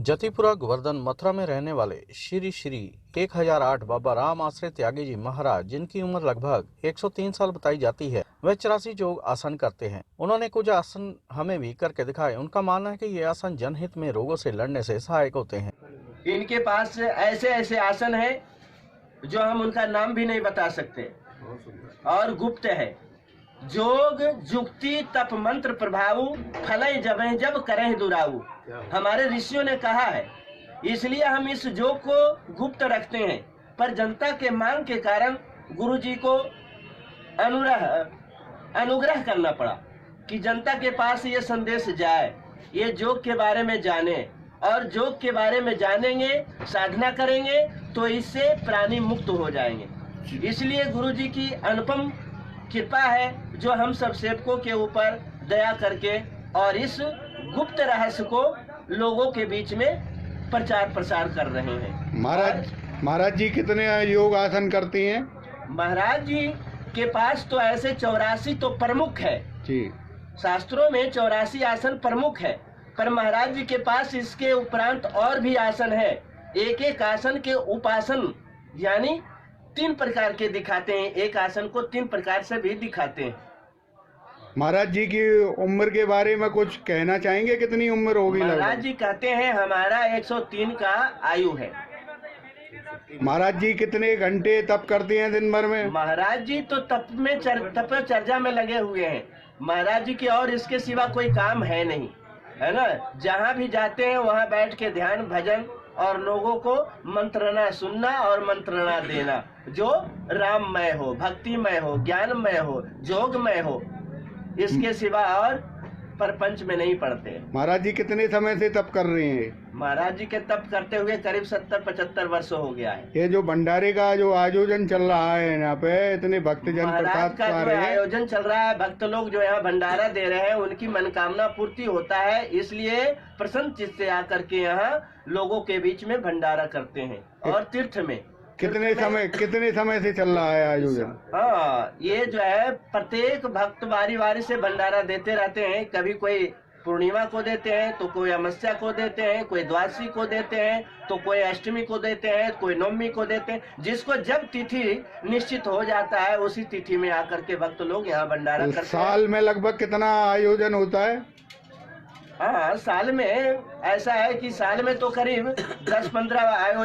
जतीपुरा गोवर्धन मथुरा में रहने वाले श्री श्री 1008 बाबा राम आश्रय त्यागी जी महाराज, जिनकी उम्र लगभग 103 साल बताई जाती है, वह 84 योग आसन करते हैं। उन्होंने कुछ आसन हमें भी करके दिखाए। उनका मानना है कि ये आसन जनहित में रोगों से लड़ने से सहायक होते हैं। इनके पास ऐसे ऐसे आसन है जो हम उनका नाम भी नहीं बता सकते और गुप्त है। जोग जुक्ति तप मंत्र प्रभाव फलय जबे जब करें दुराऊ, हमारे ऋषियों ने कहा है। इसलिए हम इस जोग को गुप्त रखते हैं, पर जनता के मांग के कारण गुरु जी को अनुग्रह करना पड़ा कि जनता के पास ये संदेश जाए, ये जोग के बारे में जाने, और जोग के बारे में जानेंगे, साधना करेंगे तो इससे प्राणी मुक्त हो जाएंगे। इसलिए गुरु जी की अनुपम कृपा है जो हम सब सेवकों के ऊपर दया करके और इस गुप्त रहस्य को लोगों के बीच में प्रचार प्रसार कर रहे हैं। महाराज जी कितने योग आसन करती हैं? महाराज जी के पास तो ऐसे 84 तो प्रमुख है जी, शास्त्रों में 84 आसन प्रमुख है, पर महाराज जी के पास इसके उपरांत और भी आसन है। एक एक आसन के उपासन यानी 3 प्रकार के दिखाते हैं, एक आसन को 3 प्रकार से भी दिखाते हैं। महाराज जी की उम्र के बारे में कुछ कहना चाहेंगे? कितनी उम्र होगी? महाराज जी कहते हैं हमारा 103 का आयु है। महाराज जी कितने घंटे तप करते हैं दिन भर में? महाराज जी तो तपचर्या में लगे हुए हैं। महाराज जी की और इसके सिवा कोई काम है नहीं, है ना। जहाँ भी जाते हैं वहाँ बैठ के ध्यान भजन और लोगों को मंत्रणा सुनना और मंत्रणा देना, जो राममय हो, भक्तिमय हो, ज्ञानमय हो, जोगमय हो, इसके सिवा और परपंच में नहीं पड़ते। महाराज जी कितने समय से तप कर रहे हैं? महाराज जी के तप करते हुए करीब 70-75 वर्ष हो गया है। ये जो भंडारे का जो आयोजन चल रहा है यहाँ पे, इतने भक्तजन महाराज का जो आयोजन चल रहा है, भक्त लोग जो यहाँ भंडारा दे रहे हैं, उनकी मनोकामना पूर्ति होता है। इसलिए प्रसन्न चित्त से आकर के यहाँ लोगों के बीच में भंडारा करते हैं। और तीर्थ में कितने समय से चल रहा है आयोजन? हाँ, ये जो है प्रत्येक भक्त बारी बारी से भंडारा देते रहते हैं। कभी कोई पूर्णिमा को देते हैं, तो कोई अमावस्या को देते हैं, कोई द्वादशी को देते हैं, तो कोई अष्टमी को देते हैं, कोई नवमी को देते हैं। जिसको जब तिथि निश्चित हो जाता है उसी तिथि में आकर के भक्त लोग यहाँ भंडारा करते हैं। साल में लगभग कितना आयोजन होता है? हाँ, साल में ऐसा है कि साल में तो करीब 10-15 आयोजन